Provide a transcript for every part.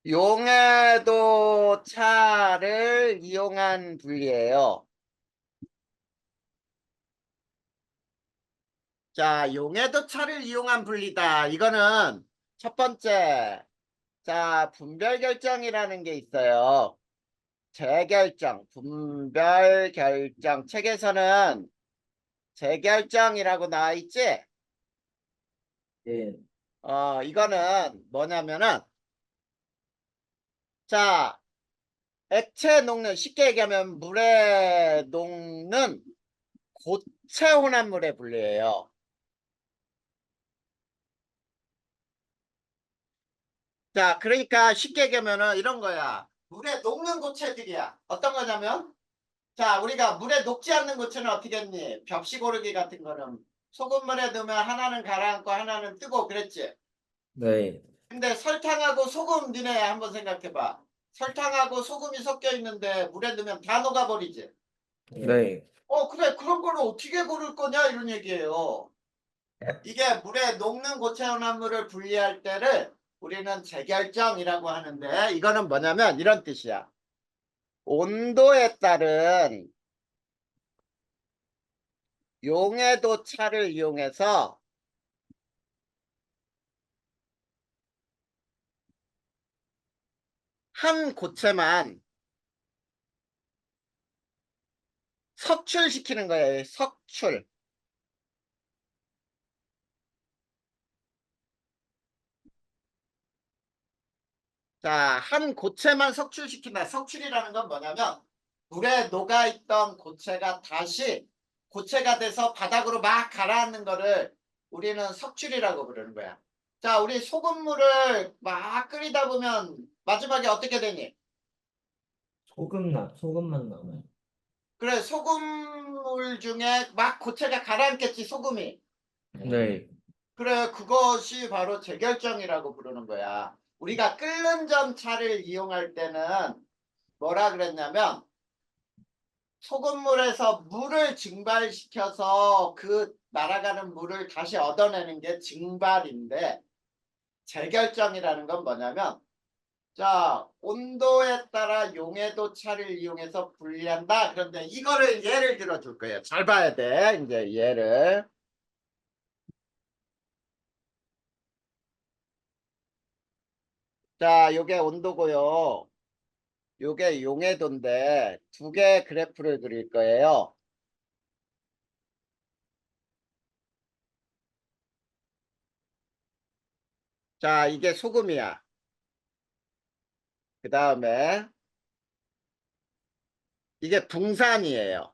용해도 차를 이용한 분리예요. 자, 용해도 차를 이용한 분리다. 이거는 첫 번째, 자, 분별결정이라는 게 있어요. 재결정, 분별결정. 책에서는 재결정이라고 나와 있지? 예, 이거는 뭐냐면은, 자, 액체 녹는, 쉽게 얘기하면 물에 녹는 고체 혼합물의 분리예요. 자, 그러니까 쉽게 얘기하면은 이런 거야. 물에 녹는 고체들이야. 어떤 거냐면, 자, 우리가 물에 녹지 않는 고체는 어떻게 했니? 벽시 고르기 같은 거는 소금물에 넣으면 하나는 가라앉고 하나는 뜨고 그랬지. 네, 근데 설탕하고 소금 니네 한번 생각해봐. 설탕하고 소금이 섞여 있는데 물에 넣으면 다 녹아버리지. 네, 그래. 그런 거를 어떻게 고를 거냐 이런 얘기예요. 이게 물에 녹는 고체 혼합물을 분리할 때를 우리는 재결정이라고 하는데 이거는 뭐냐면 이런 뜻이야. 온도에 따른 용해도 차를 이용해서 한 고체만 석출시키는 거예요. 석출. 자, 한 고체만 석출시킨다. 석출이라는 건 뭐냐면 물에 녹아있던 고체가 다시 고체가 돼서 바닥으로 막 가라앉는 거를 우리는 석출이라고 부르는 거야. 자, 우리 소금물을 막 끓이다 보면 마지막에 어떻게 되니? 소금만 남아요. 그래, 소금물 중에 막 고체가 가라앉겠지, 소금이. 네, 그래, 그것이 바로 재결정이라고 부르는 거야. 우리가 끓는 전 차를 이용할 때는 뭐라 그랬냐면 소금물에서 물을 증발시켜서 그 날아가는 물을 다시 얻어내는 게 증발인데 재결정이라는 건 뭐냐면 자, 온도에 따라 용해도 차를 이용해서 분리한다. 그런데 이거를 예를 들어 줄 거예요. 잘 봐야 돼. 이제 예를. 자, 요게 온도고요. 요게 용해도인데 두 개 그래프를 그릴 거예요. 자, 이게 소금이야. 그 다음에 이게 붕산이에요.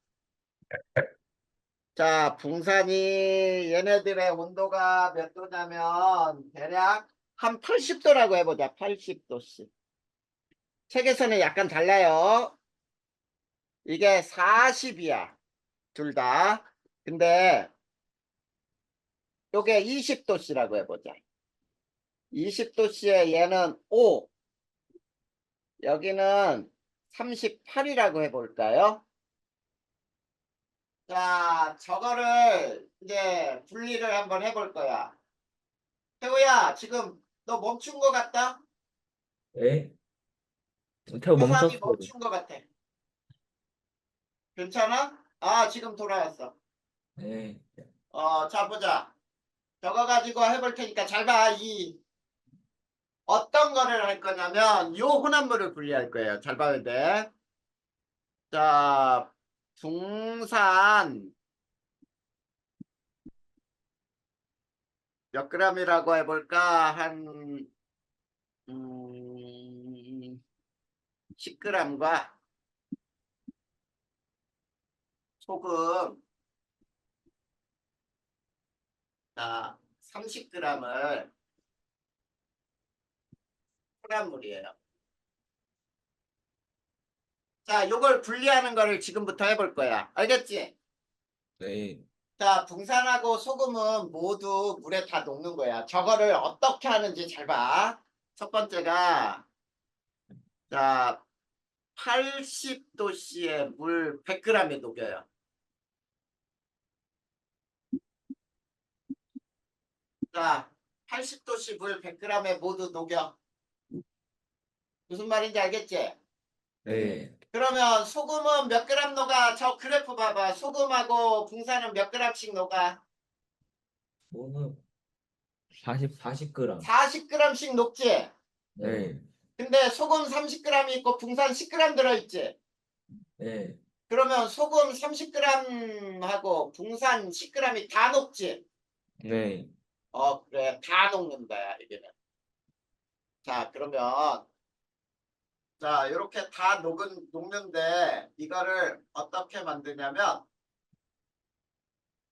자, 붕산이 얘네들의 온도가 몇 도냐면 대략 한 80도라고 해보자. 80도씩. 책에서는 약간 달라요. 이게 40이야. 둘 다. 근데 요게 20도씨라고 해보자. 20도씨에 얘는 5, 여기는 38이라고 해볼까요? 자, 저거를 이제 분리를 한번 해볼 거야. 태우야, 지금 너 멈춘 거 같다? 네. 태워 화상이 멈췄어요. 멈춘 거 같아. 괜찮아? 아, 지금 돌아왔어. 네, 자, 보자. 저거 가지고 해볼 테니까 잘 봐. 어떤 거를 할 거냐면, 요 혼합물을 분리할 거예요. 잘 봐야 돼. 자, 붕산 몇 g이라고 해볼까? 음, 10g과 소금, 자, 30g을 혼합물이에요. 자, 요걸 분리하는 거를 지금부터 해볼 거야. 알겠지? 네, 자, 붕산하고 소금은 모두 물에 다 녹는 거야. 저거를 어떻게 하는지 잘 봐. 첫 번째가, 자, 80도씨에 물 100g에 녹여요. 자, 80도씨 물 100g에 모두 녹여. 무슨 말인지 알겠지? 네. 그러면 소금은 몇 그램 녹아? 저 그래프 봐봐. 소금하고 붕산은 몇 그램씩 녹아? 오늘 40g. 40g씩 녹지? 네. 근데 소금 30g이 있고 붕산 10g 들어있지? 네. 그러면 소금 30g하고 붕산 10g이 다 녹지? 네. 그래. 다 녹는 거야, 이게는. 자, 그러면 자, 이렇게 다 녹는데 이거를 어떻게 만드냐면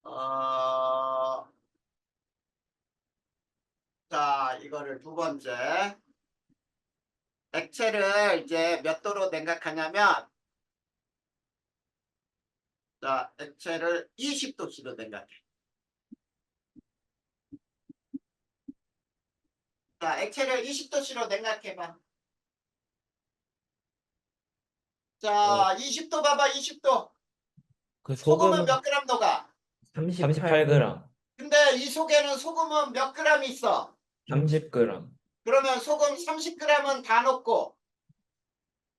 어, 자, 이거를 두 번째 액체를 이제 몇 도로 냉각하냐면 자, 액체를 20도씨로 냉각해. 자, 액체를 20도씨로 냉각해봐. 자, 20도 봐봐, 20도. 그 소금은 소금은 몇 그램 녹아? 38g. 근데 이 속에는 소금은 몇 그램 있어? 30g. 그러면 소금 30g은 다 녹고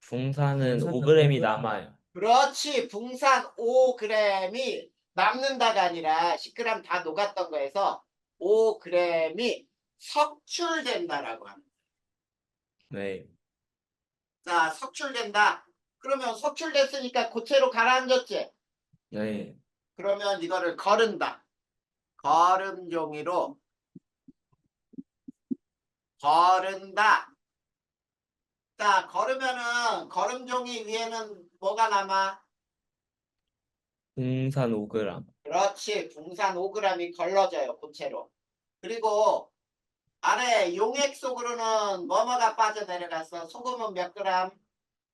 붕산은 5g이 남아요. 그렇지. 붕산 5g이 남는다가 아니라 10g 다 녹았던 거에서 5g이 석출된다라고 합니다. 네. 자, 석출된다. 그러면 석출됐으니까 고체로 가라앉았지. 네. 그러면 이거를 거른다. 거름 종이로 거른다. 자, 거르면은 거름 종이 위에는 뭐가 남아? 붕산 5g. 그렇지. 붕산 5g이 걸러져요. 고체로. 그리고 아래 용액 속으로는 뭐뭐가 빠져내려갔어? 소금은 몇 그램?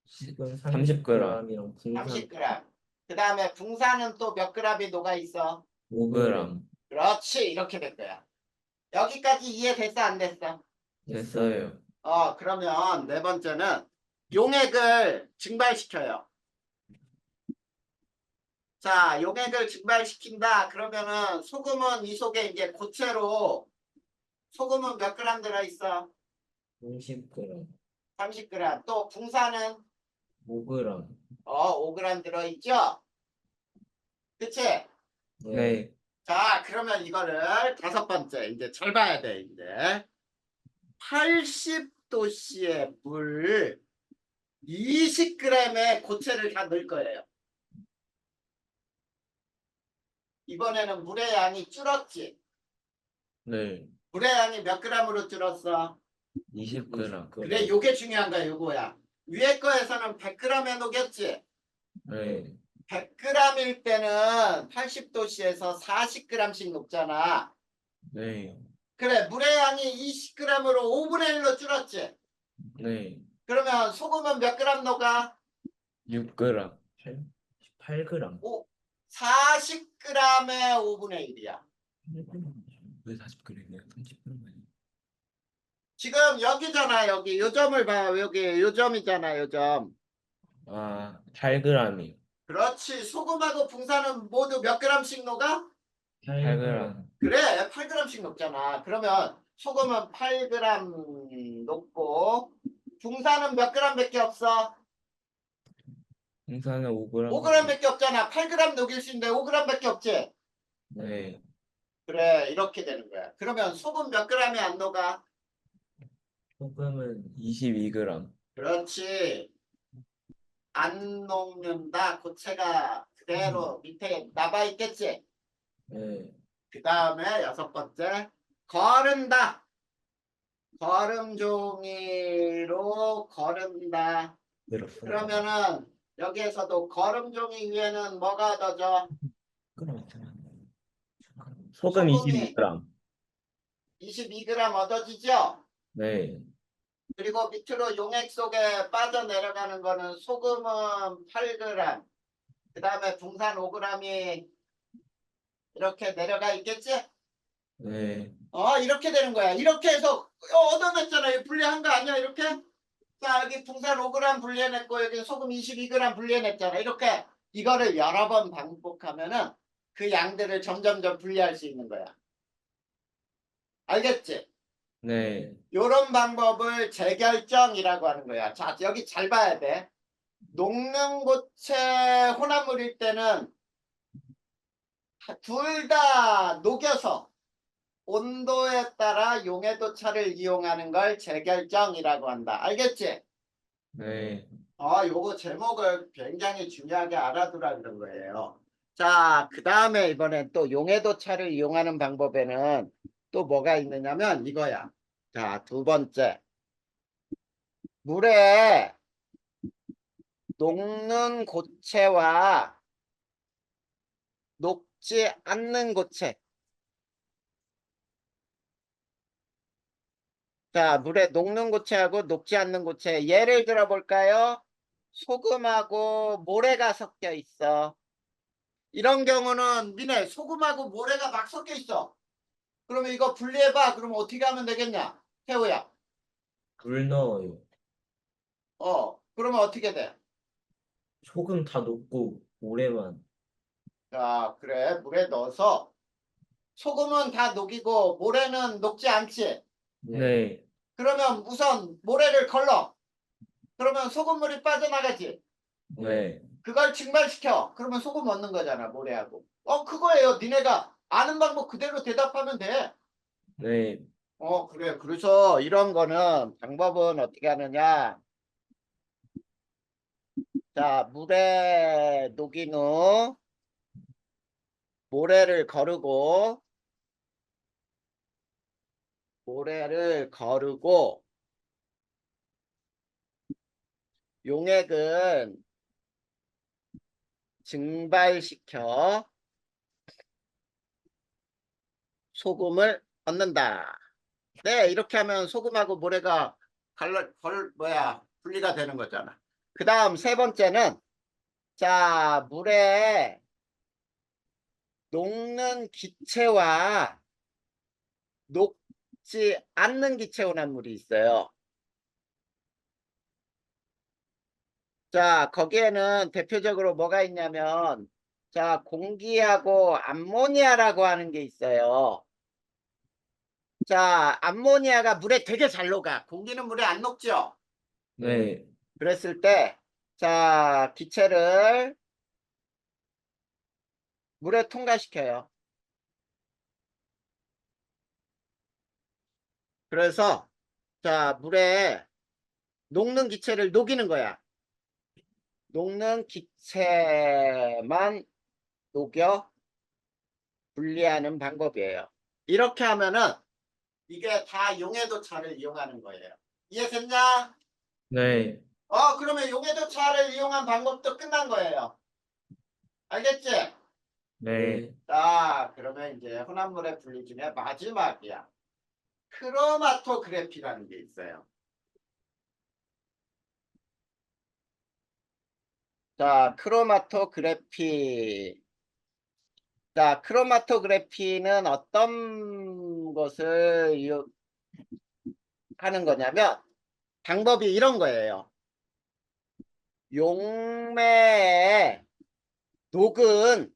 30g이랑 붕산 30g. 그 다음에 붕산은 또 몇 g이 녹아있어? 5g. 그렇지. 이렇게 된 거야. 여기까지 이해됐어? 안 됐어? 됐어요. 그러면 네 번째는 용액을 증발시켜요. 자, 용액을 증발시킨다. 그러면은 소금은 이 속에 이제 고체로 소금은 몇 그램 들어있어? 30g. 30g. 또 붕산은 5g. 5g 들어있죠? 그치? 네. 자, 그러면 이거를 다섯 번째 이제 잘 봐야 돼. 이제 80도씨의 물 20g의 고체를 다 넣을 거예요. 이번에는 물의 양이 줄었지. 네. 물의 양이 몇 g으로 줄었어? 20g. 그래, 요게 중요한 거야. 요거야. 위에 거에서는 100g에 녹였지. 네. 100g일 때는 80도씨에서 40g씩 녹잖아. 네. 그래, 물의 양이 20g으로 5분의 1로 줄었지. 네. 그러면 소금은 몇 g 녹아? 6g. 8g. 40g의 5분의 1이야. 왜 40g이에요? 30g 아니에요? 지금 여기잖아, 여기. 요점을 봐. 여기 요점이잖아, 요점. 8g이요. 그렇지. 소금하고 붕산은 모두 몇 g씩 녹아? 8g. 그래, 8g씩 녹잖아. 그러면 소금은 8g 녹고 붕산은 몇 g밖에 없어? 붕산은 5g. 5g밖에 없잖아. 8g 녹일 수 있는데 5g밖에 없지. 네. 그래, 이렇게 되는 거야. 그러면 소금 몇 g이 안 녹아? 소금은 22g. 그렇지. 안 녹는다. 고체가 그대로 밑에 남아 있겠지. 네. 그 다음에 여섯 번째, 거른다. 거름 종이로 거른다. 들었어요. 그러면은 여기에서도 거름 종이 위에는 뭐가 얻어져? 소금 소금이 22g. 22g 얻어지죠? 네. 그리고 밑으로 용액 속에 빠져내려가는 거는 소금은 8g, 그 다음에 붕산 5g이 이렇게 내려가 있겠지? 네. 이렇게 되는 거야. 이렇게 해서 얻어냈잖아. 분리한 거 아니야, 이렇게? 자, 여기 붕산 5g 분리해냈고, 여기 소금 22g 분리해냈잖아. 이렇게 이거를 여러 번 반복하면은 그 양들을 점점점 분리할 수 있는 거야. 알겠지? 네. 요런 방법을 재결정이라고 하는 거야. 자, 여기 잘 봐야 돼. 녹는 고체 혼합물일 때는 둘 다 녹여서 온도에 따라 용해도 차를 이용하는 걸 재결정이라고 한다. 알겠지? 네. 요거 제목을 굉장히 중요하게 알아두라 그런 거예요. 자, 그 다음에 이번엔 또 용해도 차를 이용하는 방법에는 또 뭐가 있느냐면 이거야. 자, 두 번째. 물에 녹는 고체와 녹지 않는 고체. 자, 물에 녹는 고체하고 녹지 않는 고체. 예를 들어 볼까요? 소금하고 모래가 섞여 있어. 이런 경우는 미네 소금하고 모래가 막 섞여 있어. 그러면 이거 분리해봐. 그러면 어떻게 하면 되겠냐? 태우야. 물 넣어요. 그러면 어떻게 돼? 소금 다 녹고 모래만. 자, 그래. 물에 넣어서 소금은 다 녹이고 모래는 녹지 않지. 네. 그러면 우선 모래를 걸러. 그러면 소금물이 빠져나가지. 네. 그걸 증발시켜. 그러면 소금 얻는 거잖아, 모래하고. 그거예요. 니네가 아는 방법 그대로 대답하면 돼. 네. 그래. 그래서 이런 거는 방법은 어떻게 하느냐. 자, 물에 녹인 후 모래를 거르고 용액은 증발시켜 소금을 얻는다. 네, 이렇게 하면 소금하고 모래가 분리가 되는 거잖아. 그 다음 세 번째는 자, 물에 녹는 기체와 녹지 않는 기체온합물이 있어요. 자, 거기에는 대표적으로 뭐가 있냐면 자, 공기하고 암모니아라고 하는 게 있어요. 자, 암모니아가 물에 되게 잘 녹아. 공기는 물에 안 녹죠? 네. 그랬을 때, 자, 기체를 물에 통과시켜요. 그래서, 자, 물에 녹는 기체를 녹이는 거야. 녹는 기체만 녹여 분리하는 방법이에요. 이렇게 하면은 이게 다 용해도차를 이용하는 거예요. 이해됐냐? 네. 그러면 용해도차를 이용한 방법도 끝난 거예요. 알겠지? 네. 자, 그러면 이제 혼합물의 분리 중에 마지막이야. 크로마토그래피라는 게 있어요. 자, 크로마토그래피. 자, 크로마토그래피는 어떤 것을 하는 거냐면 방법이 이런 거예요. 용매에 녹은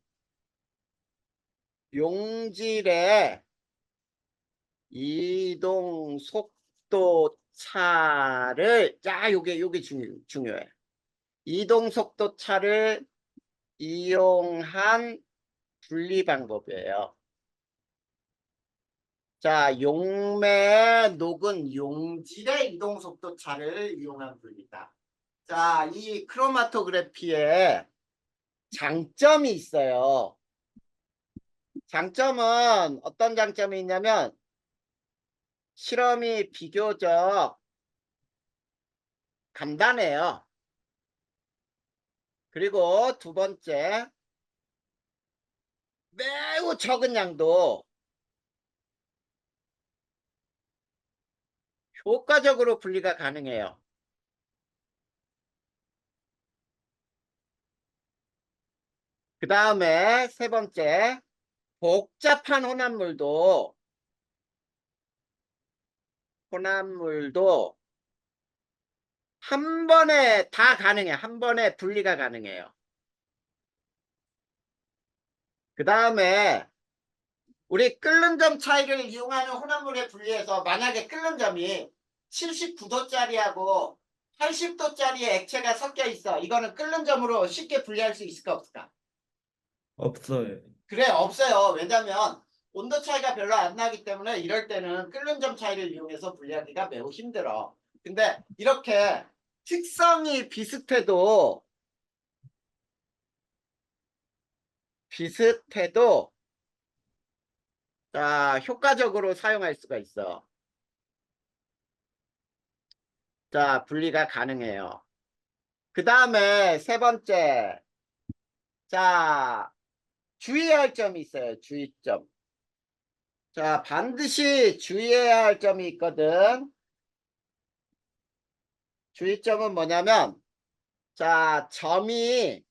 용질의 이동 속도 차를 요게 중요해. 이동 속도 차를 이용한 분리 방법이에요. 자, 용매에 녹은 용질의 이동 속도 차를 이용한 분리다. 자, 이 크로마토그래피에 장점이 있어요. 장점은 어떤 장점이 있냐면 실험이 비교적 간단해요. 그리고 두 번째, 매우 적은 양도 효과적으로 분리가 가능해요. 그 다음에 세 번째, 복잡한 혼합물도 한 번에 다 가능해. 한 번에 분리가 가능해요. 그 다음에 우리 끓는 점 차이를 이용하는 혼합물의 분리에서 만약에 끓는 점이 79도짜리하고 80도짜리의 액체가 섞여 있어. 이거는 끓는 점으로 쉽게 분리할 수 있을까 없을까? 없어요. 그래, 없어요. 왜냐면 온도 차이가 별로 안 나기 때문에 이럴 때는 끓는 점 차이를 이용해서 분리하기가 매우 힘들어. 근데 이렇게 특성이 비슷해도 자, 효과적으로 사용할 수가 있어. 자, 분리가 가능해요. 그 다음에 세 번째. 자, 주의해야 할 점이 있어요. 주의점. 자, 반드시 주의해야 할 점이 있거든. 주의점은 뭐냐면, 자, 점이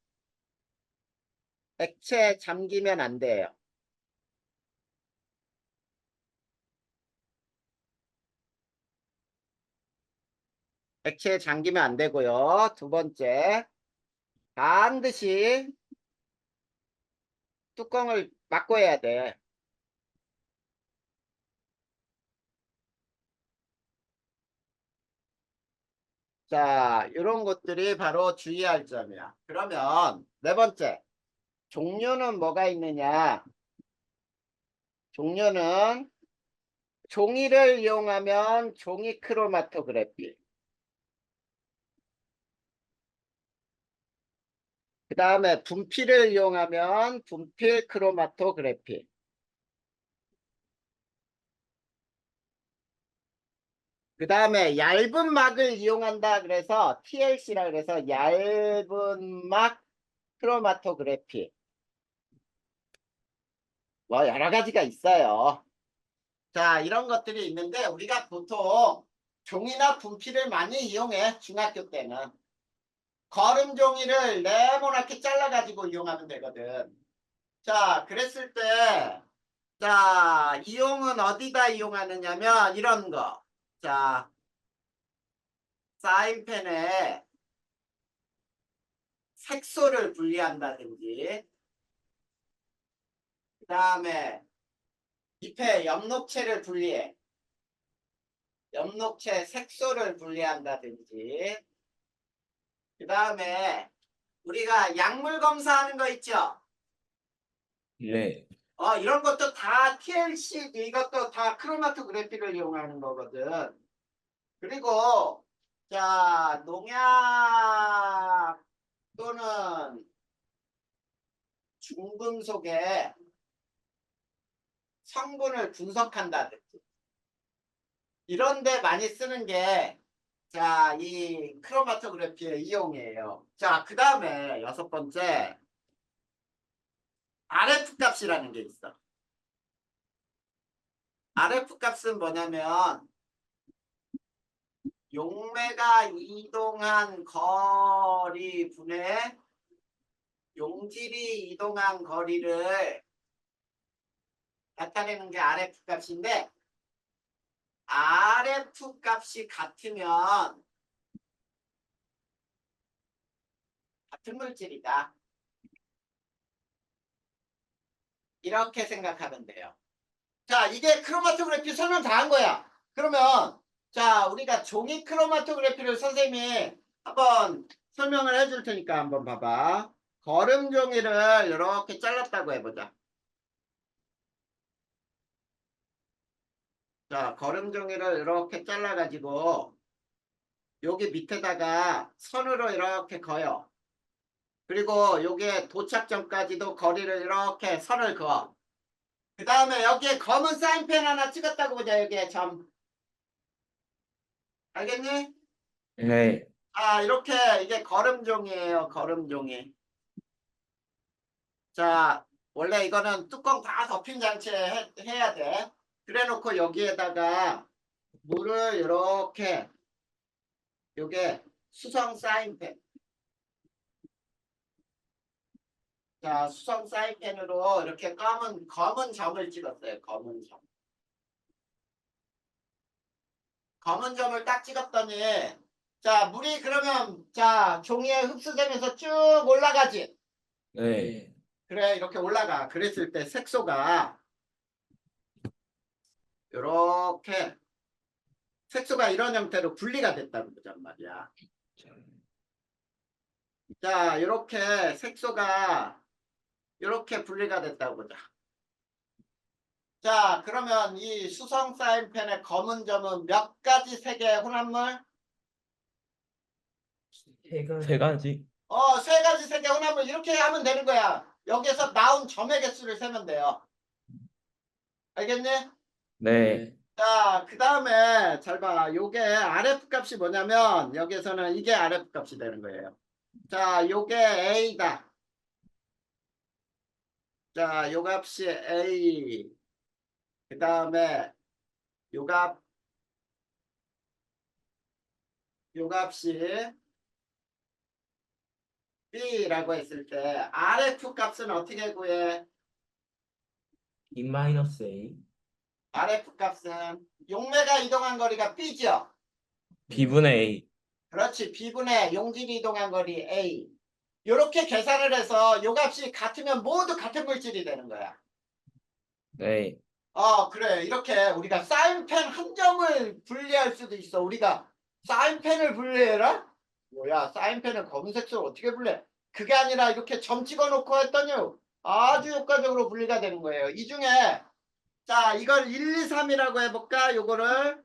액체에 잠기면 안 돼요. 액체에 잠기면 안 되고요. 두 번째, 반드시 뚜껑을 막고 해야 돼. 자, 이런 것들이 바로 주의할 점이야. 그러면 네 번째, 종류는 뭐가 있느냐? 종류는 종이를 이용하면 종이 크로마토그래피. 그 다음에 분필을 이용하면 분필 크로마토그래피. 그 다음에 얇은 막을 이용한다 그래서 TLC라 그래서 얇은 막 크로마토그래피. 뭐 여러 가지가 있어요. 자, 이런 것들이 있는데 우리가 보통 종이나 분필을 많이 이용해. 중학교 때는. 거름 종이를 네모나게 잘라가지고 이용하면 되거든. 자, 그랬을 때, 자, 이용은 어디다 이용하느냐면 이런 거. 자, 사인펜에 색소를 분리한다든지, 그 다음에 잎에 엽록체를 분리해. 엽록체 색소를 분리한다든지, 그 다음에 우리가 약물 검사하는 거 있죠? 네. 이런 것도 다 TLC, 이것도 다 크로마토그래피를 이용하는 거거든. 그리고, 자, 농약 또는 중금속의 성분을 분석한다든지. 이런 데 많이 쓰는 게, 자, 이 크로마토그래피의 이용이에요. 자, 그 다음에 여섯 번째, RF 값이라는 게 있어. RF 값은 뭐냐면, 용매가 이동한 거리 분의 용질이 이동한 거리를 나타내는 게 RF 값인데, RF 값이 같으면 같은 물질이다. 이렇게 생각하면 돼요. 자, 이게 크로마토그래피 설명 다 한 거야. 그러면 자, 우리가 종이 크로마토그래피를 선생님이 한번 설명을 해줄 테니까 한번 봐봐. 거름 종이를 이렇게 잘랐다고 해보자. 자, 거름 종이를 이렇게 잘라가지고 여기 밑에다가 선으로 이렇게 그어요. 그리고 여기에 도착점까지도 거리를 이렇게 선을 그어. 그 다음에 여기에 검은 사인펜 하나 찍었다고 보자. 여기에 점. 알겠니? 네. 이렇게 이게 거름종이에요. 거름종이. 자, 원래 이거는 뚜껑 다 덮인 장치에 해야 돼. 그래 놓고 여기에다가 물을 이렇게 요게 수성 사인펜. 자, 수성 사인펜으로 이렇게 검은 점을 찍었어요. 검은 점. 검은 점을 딱 찍었더니 자, 물이 그러면 자, 종이에 흡수되면서 쭉 올라가지. 네. 그래, 이렇게 올라가. 그랬을 때 색소가 이렇게 색소가 이런 형태로 분리가 됐다고 보잔 말이야. 자, 이렇게 색소가 이렇게 분리가 됐다고 보자. 자, 그러면 이 수성 사인펜의 검은 점은 몇 가지 색의 혼합물? 세 가지. 세 가지 색의 혼합물 이렇게 하면 되는 거야. 여기서 나온 점의 개수를 세면 돼요. 알겠니? 네. 자, 그 다음에 잘 봐. 요게 RF 값이 뭐냐면 여기에서는 이게 RF 값이 되는 거예요. 자, 요게 A다. 자, 요 값이 A. 그 다음에 요 값이 B라고 했을 때 RF 값은 어떻게 구해? E-A. RF 값은 용매가 이동한 거리가 B죠? B분의 A. 그렇지. B분의 용질이 이동한 거리 A. 이렇게 계산을 해서 요 값이 같으면 모두 같은 물질이 되는 거야. 네. 그래. 이렇게 우리가 사인펜 한 점을 분리할 수도 있어. 우리가 사인펜을 분리해라? 뭐야, 사인펜을 검은색소를 어떻게 분리해? 그게 아니라 이렇게 점 찍어놓고 했더니 아주 효과적으로 분리가 되는 거예요. 이 중에 자, 이걸 1, 2, 3이라고 해볼까? 요거를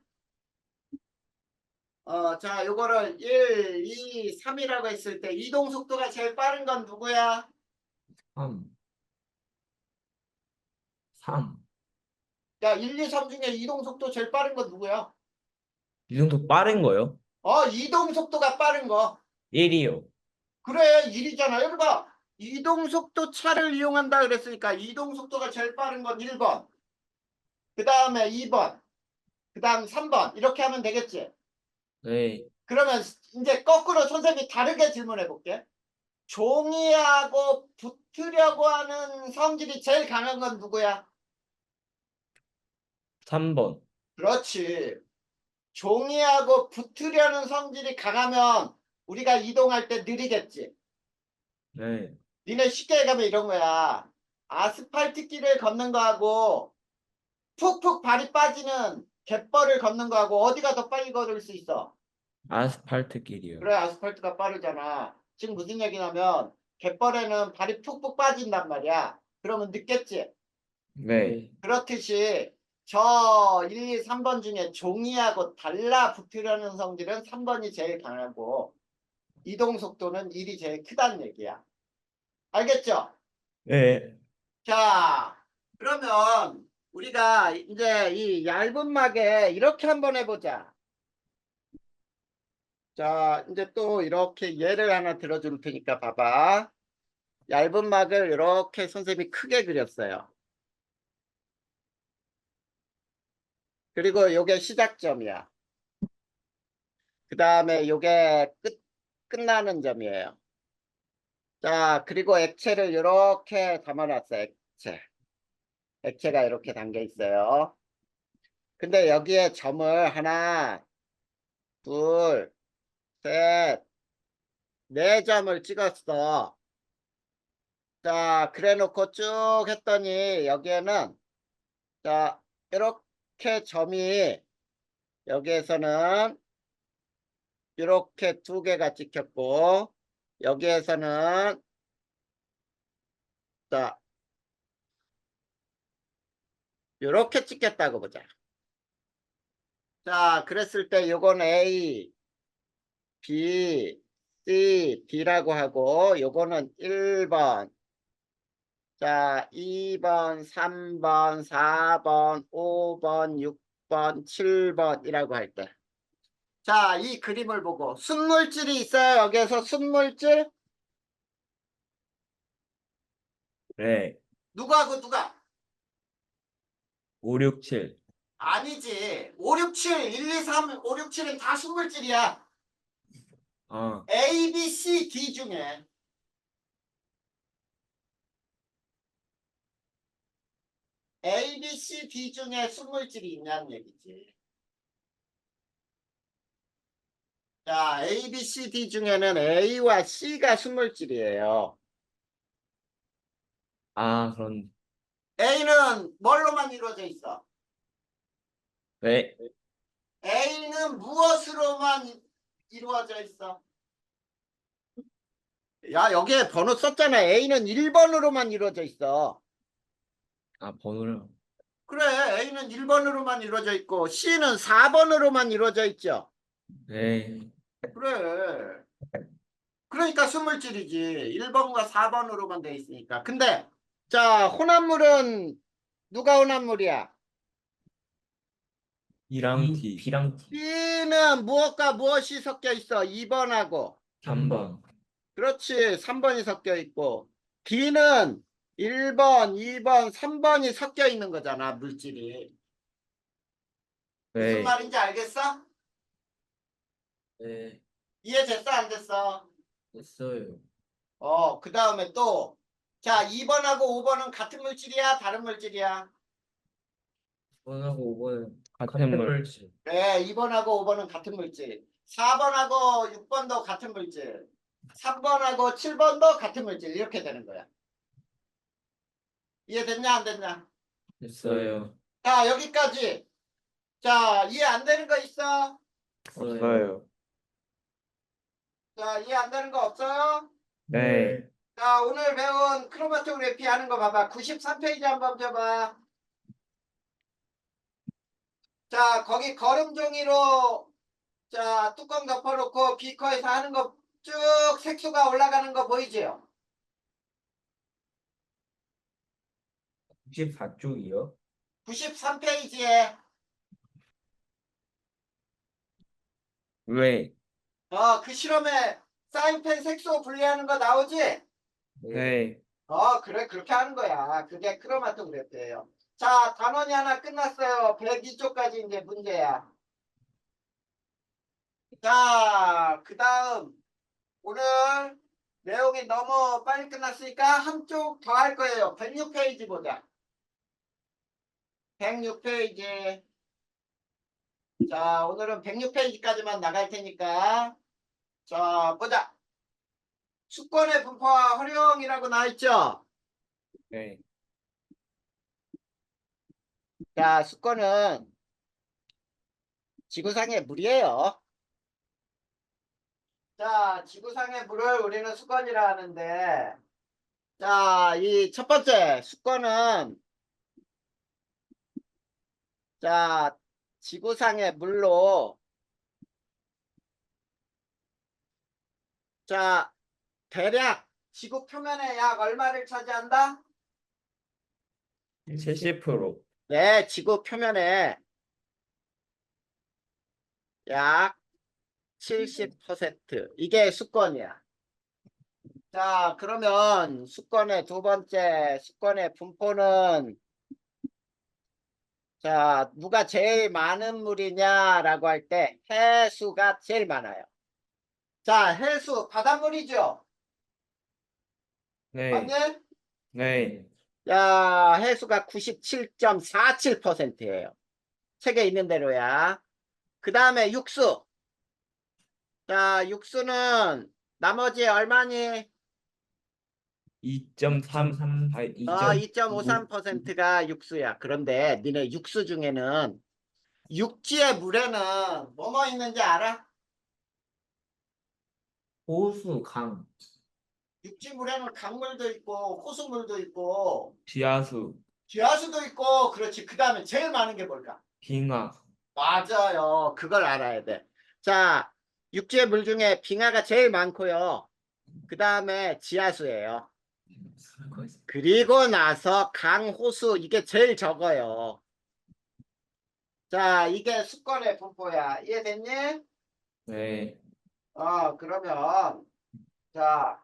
자, 요거를 1, 2, 3이라고 했을 때 이동 속도가 제일 빠른 건 누구야? 3. 3. 야, 1, 2, 3 중에 이동 속도 제일 빠른 건 누구야? 이 정도 빠른 거요? 이동 속도가 빠른 거. 1이요. 그래, 1이잖아. 여기 봐. 이동 속도 차를 이용한다 그랬으니까 이동 속도가 제일 빠른 건 1번. 그 다음에 2번. 그 다음 3번. 이렇게 하면 되겠지? 네. 그러면 이제 거꾸로 선생님이 다르게 질문해 볼게. 종이하고 붙으려고 하는 성질이 제일 강한 건 누구야? 3번. 그렇지. 종이하고 붙으려는 성질이 강하면 우리가 이동할 때 느리겠지. 네. 니네 쉽게 가면 이런 거야. 아스팔트 길을 걷는 거하고 푹푹 발이 빠지는 갯벌을 걷는 거하고 어디가 더 빨리 걸을 수 있어? 아스팔트 길이요. 그래, 아스팔트가 빠르잖아. 지금 무슨 얘기냐면 갯벌에는 발이 푹푹 빠진단 말이야. 그러면 늦겠지. 네. 그렇듯이 저 1, 2, 3번 중에 종이하고 달라붙으려는 성질은 3번이 제일 강하고 이동 속도는 1이 제일 크다는 얘기야. 알겠죠? 네. 자, 그러면 우리가 이제 이 얇은 막에 이렇게 한번 해보자. 자, 이제 또 이렇게 예를 하나 들어줄 테니까 봐봐. 얇은 막을 이렇게 선생님이 크게 그렸어요. 그리고 요게 시작점이야. 그 다음에 요게 끝나는 점이에요. 자, 그리고 액체를 이렇게 담아놨어요. 액체가 이렇게 담겨 있어요. 근데 여기에 점을 하나, 둘, 셋, 네 점을 찍었어. 자, 그래 놓고 쭉 했더니 여기에는 자, 이렇게 점이 여기에서는 이렇게 두 개가 찍혔고 여기에서는 자, 이렇게 찍혔다고 보자. 자, 그랬을 때 요건 A, B, C, D라고 하고 요거는 1번, 자, 2번, 3번, 4번, 5번, 6번, 7번이라고 할 때. 자, 이 그림을 보고 순물질이 있어요. 여기에서 순물질 네. 누구하고 누가? 5, 6, 7. 아니지. 5, 6, 7, 1, 2, 3, 5, 6, 7은 다 순물질이야. 아, A, B, C, D 중에 A, B, C, D 중에 순물질이 있냐는 얘기지. 자, A, B, C, D 중에는 A와 C가 순물질이에요. 그런 A는 뭘로만 이루어져 있어? 네. A는 무엇으로만 이루어져 있어? 야, 여기에 번호 썼잖아. A는 1번으로만 이루어져 있어. 아, 번호를. 그래, A는 1번으로만 이루어져 있고 C는 4번으로만 이루어져 있죠. 네. 그래. 그러니까 순물질이지. 1번과 4번으로만 돼 있으니까. 근데 자, 혼합물은 누가 혼합물이야? B랑 D. B랑 T. B는 무엇과 무엇이 섞여 있어? 2번하고. 3번. 그렇지. 3번이 섞여 있고. D는 1번, 2번, 3번이 섞여 있는 거잖아, 물질이. 무슨 네. 말인지 알겠어? 네. 이해됐어, 안 됐어? 됐어요. 그 다음에 또, 자, 2번하고 5번은 같은 물질이야? 다른 물질이야? 1번하고 5번은 같은 같은 물. 물질. 네, 2번하고 5번은 같은 물질. 4번하고 6번도 같은 물질. 3번하고 7번도 같은 물질. 이렇게 되는 거야. 이해됐냐, 안 됐냐? 됐어요. 자, 여기까지. 자, 이해 안 되는 거 있어? 없어요. 자, 이해 안 되는 거 없어요? 네. 자, 오늘 배운 크로마토그래피 하는 거 봐봐. 93페이지 한번 펴봐. 자, 거기 거름 종이로 자, 뚜껑 덮어놓고 비커에서 하는 거 쭉 색소가 올라가는 거 보이지요? 94쪽이요? 93페이지에 왜? 그 실험에 사인펜 색소 분리하는 거 나오지? 네. 그래, 그렇게 하는 거야. 그게 크로마토그래피예요. 자, 단원이 하나 끝났어요. 102쪽까지 이제 문제야. 자, 그 다음 오늘 내용이 너무 빨리 끝났으니까 한쪽 더 할 거예요. 106페이지 보자. 106페이지. 자, 오늘은 106페이지까지만 나갈 테니까. 자, 보자. 수권의 분포와 활용이라고 나와 있죠? 네. 자, 수권은 지구상의 물이에요. 자, 지구상의 물을 우리는 수건이라 하는데, 자, 이 첫 번째 수건은, 자, 지구상의 물로, 자, 대략 지구 표면의 약 얼마를 차지한다? 70%. 네, 지구 표면에 약 70%. 이게 수건이야. 자, 그러면 수건의 두 번째, 수건의 분포는, 자, 누가 제일 많은 물이냐라고 할 때 해수가 제일 많아요. 자, 해수 바닷물이죠. 네. 맞니? 네. 야, 해수가 97.47%예요. 책에 있는 대로야. 그 다음에 육수. 자, 육수는 나머지 얼마니? 2.3. 아, 2.53%가 육수야. 그런데 니네 육수 중에는 육지의 물에는 뭐뭐 있는지 알아? 호수, 강. 육지 물에는 강물도 있고 호수물도 있고 지하수. 지하수도 있고 그렇지. 그 다음에 제일 많은 게 뭘까? 빙하. 맞아요. 그걸 알아야 돼. 자, 육지의 물 중에 빙하가 제일 많고요. 그 다음에 지하수예요. 그리고 나서 강, 호수 이게 제일 적어요. 자, 이게 수권의 분포야. 이해됐니? 네. 그러면 자,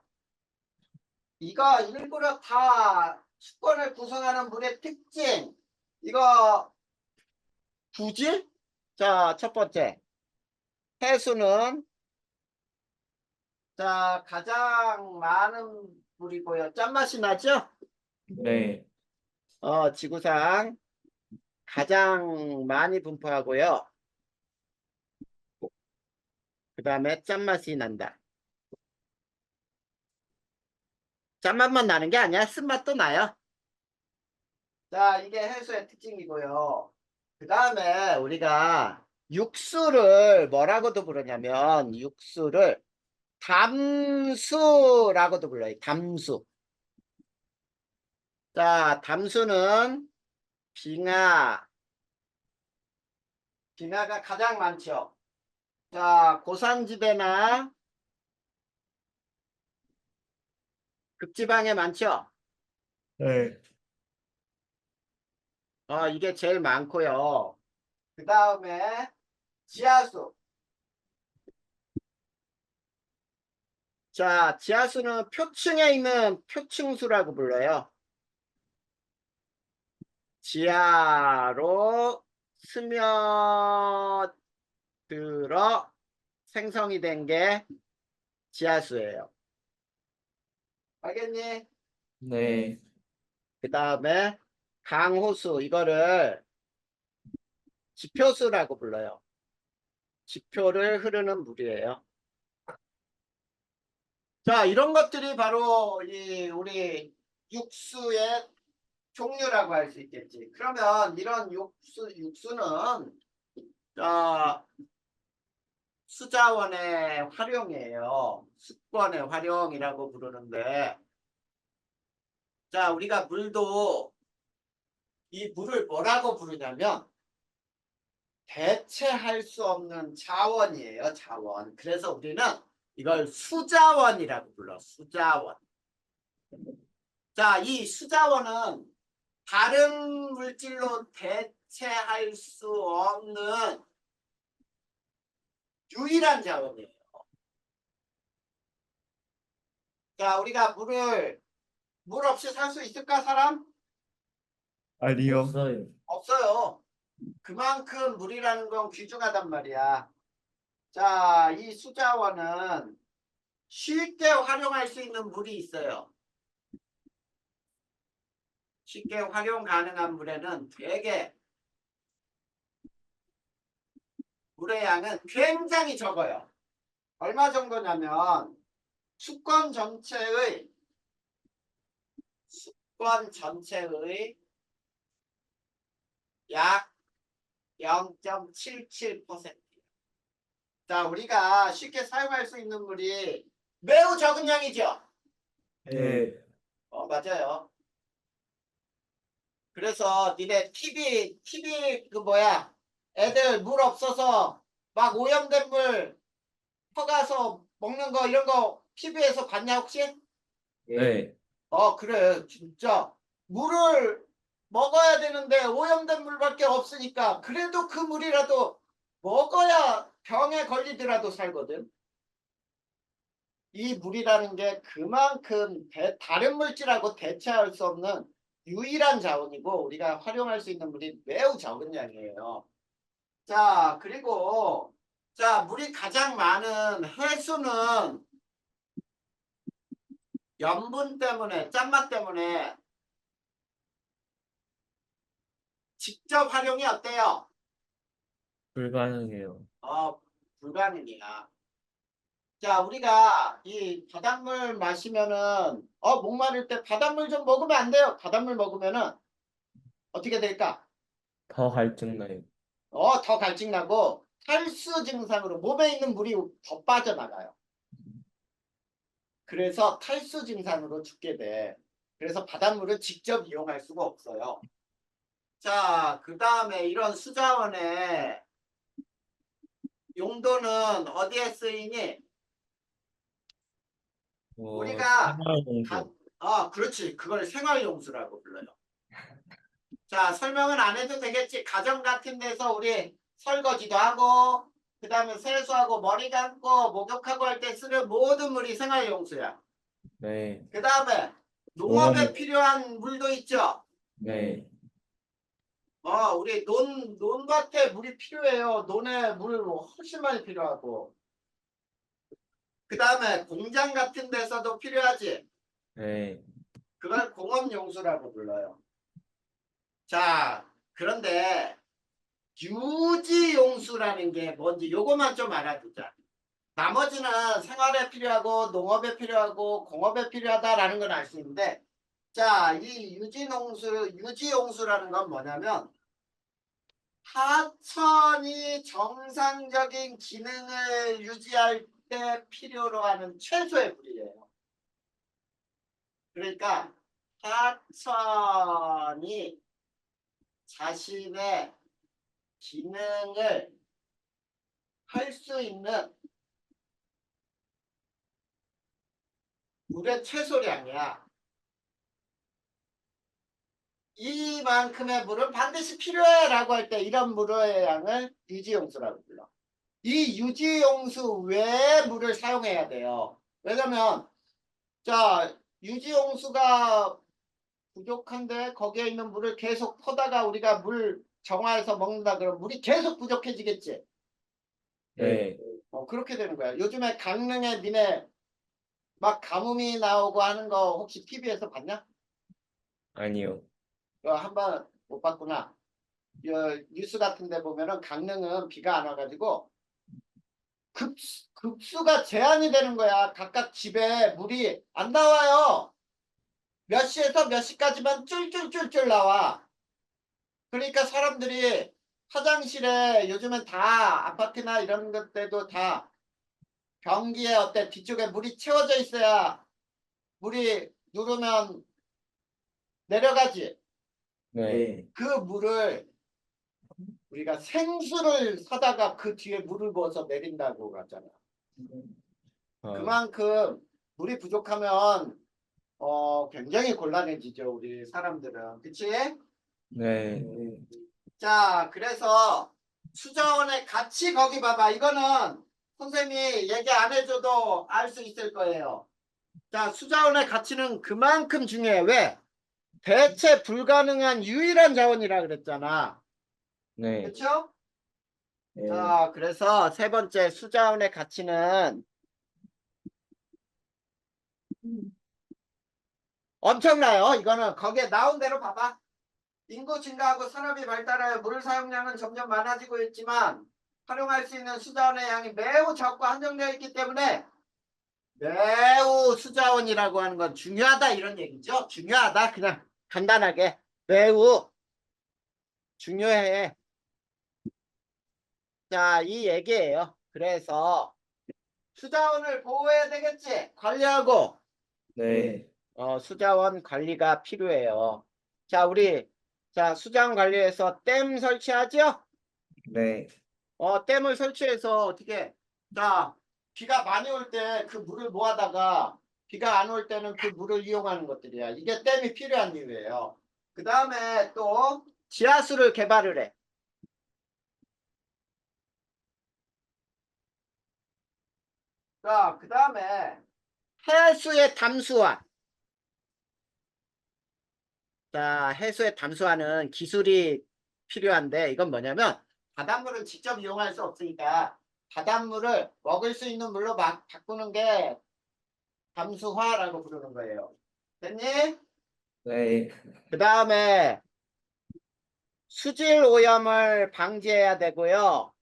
이거 일부러 다 수권을 구성하는 물의 특징. 이거 굳이? 자, 첫 번째. 해수는 자, 가장 많은 물이고요. 짠맛이 나죠? 네. 지구상 가장 많이 분포하고요. 그 다음에 짠맛이 난다. 짠맛만 나는 게 아니야. 쓴맛도 나요. 자, 이게 해수의 특징이고요. 그 다음에 우리가 육수를 뭐라고도 부르냐면 육수를 담수라고도 불러요. 담수. 자, 담수는 빙하. 빙하가 가장 많죠. 자, 고산지대나 극지방에 많죠. 네. 이게 제일 많고요. 그 다음에 지하수. 자, 지하수는 표층에 있는 표층수라고 불러요. 지하로 스며들어 생성이 된 게 지하수예요. 알겠니? 네. 그 다음에 강호수, 이거를 지표수라고 불러요. 지표를 흐르는 물이에요. 자, 이런 것들이 바로 우리 육수의 종류라고 할 수 있겠지. 그러면 이런 육수는 수자원의 활용이에요. 습관의 활용이라고 부르는데, 자, 우리가 이 물을 뭐라고 부르냐면 대체할 수 없는 자원이에요. 자원. 그래서 우리는 이걸 수자원이라고 불러. 수자원. 자, 이 수자원은 다른 물질로 대체할 수 없는 유일한 자원이에요. 자, 우리가 물 없이 살 수 있을까, 사람? 아니요. 없어요. 없어요. 그만큼 물이라는 건 귀중하단 말이야. 자, 이 수자원은 쉽게 활용할 수 있는 물이 있어요. 쉽게 활용 가능한 물에는 되게 물의 양은 굉장히 적어요. 얼마 정도냐면 수권 전체의 약 0.77%. 자, 우리가 쉽게 사용할 수 있는 물이 매우 적은 양이죠. 네. 맞아요. 그래서 니네 TV 애들 물 없어서 막 오염된 물 퍼가서 먹는 거 이런 거 TV에서 봤냐 혹시? 네. 그래 진짜 물을 먹어야 되는데 오염된 물밖에 없으니까 그래도 그 물이라도 먹어야 병에 걸리더라도 살거든. 이 물이라는 게 그만큼 다른 물질하고 대체할 수 없는 유일한 자원이고 우리가 활용할 수 있는 물이 매우 적은 양이에요. 자, 그리고 물이 가장 많은 해수는 염분 때문에 짠맛 때문에 직접 활용이 어때요? 불가능해요. 불가능이야. 자, 우리가 이 바닷물 마시면은 목마를 때 바닷물 좀 먹으면 안 돼요. 바닷물 먹으면은 어떻게 될까? 더 갈증나요. 더 갈증나고 탈수 증상으로 몸에 있는 물이 더 빠져나가요. 그래서 탈수 증상으로 죽게 돼. 그래서 바닷물은 직접 이용할 수가 없어요. 자, 그 다음에 이런 수자원의 용도는 어디에 쓰이니? 우리가 생활용수. 그렇지. 그걸 생활용수라고 불러요. 자, 설명은 안 해도 되겠지. 가정 같은 데서 우리 설거지도 하고 그 다음에 세수하고 머리 감고 목욕하고 할 때 쓰는 모든 물이 생활용수야. 네. 그 다음에 농업에 농업. 필요한 물도 있죠. 네. 우리 논밭에 물이 필요해요. 논에 물 훨씬 많이 필요하고. 그 다음에 공장 같은 데서도 필요하지. 네. 그걸 공업용수라고 불러요. 자, 그런데 유지용수라는 게 뭔지 요것만 좀 알아두자. 나머지는 생활에 필요하고 농업에 필요하고 공업에 필요하다라는 건 알 수 있는데 자, 이 유지용수라는 건 뭐냐면 하천이 정상적인 기능을 유지할 때 필요로 하는 최소의 물이에요. 그러니까 하천이 자신의 기능을 할 수 있는 물의 최소량이야. 이만큼의 물은 반드시 필요해 라고 할 때 이런 물의 양을 유지용수라고 불러. 이 유지용수 외에 물을 사용해야 돼요. 왜냐면 자 유지용수가 부족한데 거기에 있는 물을 계속 퍼다가 우리가 물 정화해서 먹는다 그러면 물이 계속 부족해지겠지. 네. 그렇게 되는 거야. 요즘에 강릉에 니네 막 가뭄이 나오고 하는 거 혹시 TV에서 봤냐? 아니요. 한번 못 봤구나. 뉴스 같은 데 보면은 강릉은 비가 안 와가지고 급수가 제한이 되는 거야. 각각 집에 물이 안 나와요. 몇 시에서 몇 시까지만 쫄쫄쫄쫄 나와. 그러니까 사람들이 화장실에 요즘은 다 아파트나 이런 것 때도 다 변기에 어때 뒤쪽에 물이 채워져 있어야 물이 누르면 내려가지. 네. 그 물을 우리가 생수를 사다가 그 뒤에 물을 부어서 내린다고 하잖아. 아, 그만큼 물이 부족하면 굉장히 곤란해지죠, 우리 사람들은. 그치? 네. 자, 그래서 수자원의 가치 거기 봐봐. 이거는 선생님이 얘기 안 해줘도 알 수 있을 거예요. 자, 수자원의 가치는 그만큼 중요해. 왜? 대체 불가능한 유일한 자원이라 그랬잖아. 네. 그렇죠? 네. 자, 그래서 세 번째 수자원의 가치는 엄청나요. 이거는 거기에 나온 대로 봐봐. 인구 증가하고 산업이 발달하여 물 사용량은 점점 많아지고 있지만 활용할 수 있는 수자원의 양이 매우 적고 한정되어 있기 때문에 매우 수자원이라고 하는 건 중요하다 이런 얘기죠. 중요하다 그냥 간단하게 매우 중요해. 자, 이 얘기예요. 그래서 수자원을 보호해야 되겠지. 관리하고 네. 수자원 관리가 필요해요. 자, 우리 수자원 관리에서 댐 설치하죠? 네. 댐을 설치해서 어떻게 비가 많이 올 때 그 물을 모아다가 비가 안 올 때는 그 물을 이용하는 것들이야. 이게 댐이 필요한 이유예요. 그 다음에 또 지하수를 개발을 해. 그 다음에 해수의 담수화. 해수의 담수화는 기술이 필요한데 이건 뭐냐면 바닷물은 직접 이용할 수 없으니까 바닷물을 먹을 수 있는 물로 막 바꾸는 게 담수화라고 부르는 거예요. 됐니? 네. 그 다음에 수질 오염을 방지해야 되고요.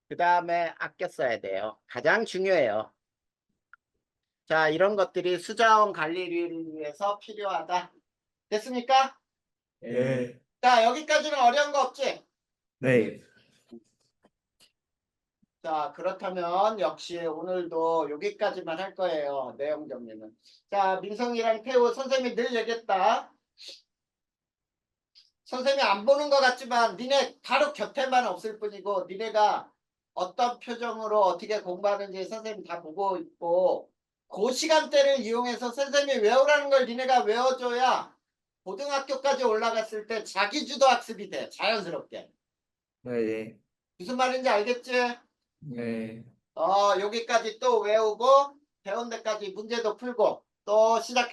그 다음에 아껴 써야 돼요. 가장 중요해요. 자, 이런 것들이 수자원 관리를 위해서 필요하다. 됐습니까? 네. 자, 여기까지는 어려운 거 없지? 네. 자, 그렇다면 역시 오늘도 여기까지만 할 거예요. 내용 정리는. 자, 민성이랑 태우 선생님이 늘 얘기했다. 선생님이 안 보는 것 같지만 니네 바로 곁에만 없을 뿐이고 니네가 어떤 표정으로 어떻게 공부하는지 선생님 다 보고 있고 그 시간대를 이용해서 선생님이 외우라는 걸 니네가 외워줘야 고등학교까지 올라갔을 때 자기주도 학습이 돼. 자연스럽게. 네. 무슨 말인지 알겠지? 네. 여기까지 또 외우고 배운 데까지 문제도 풀고 또 시작해보자.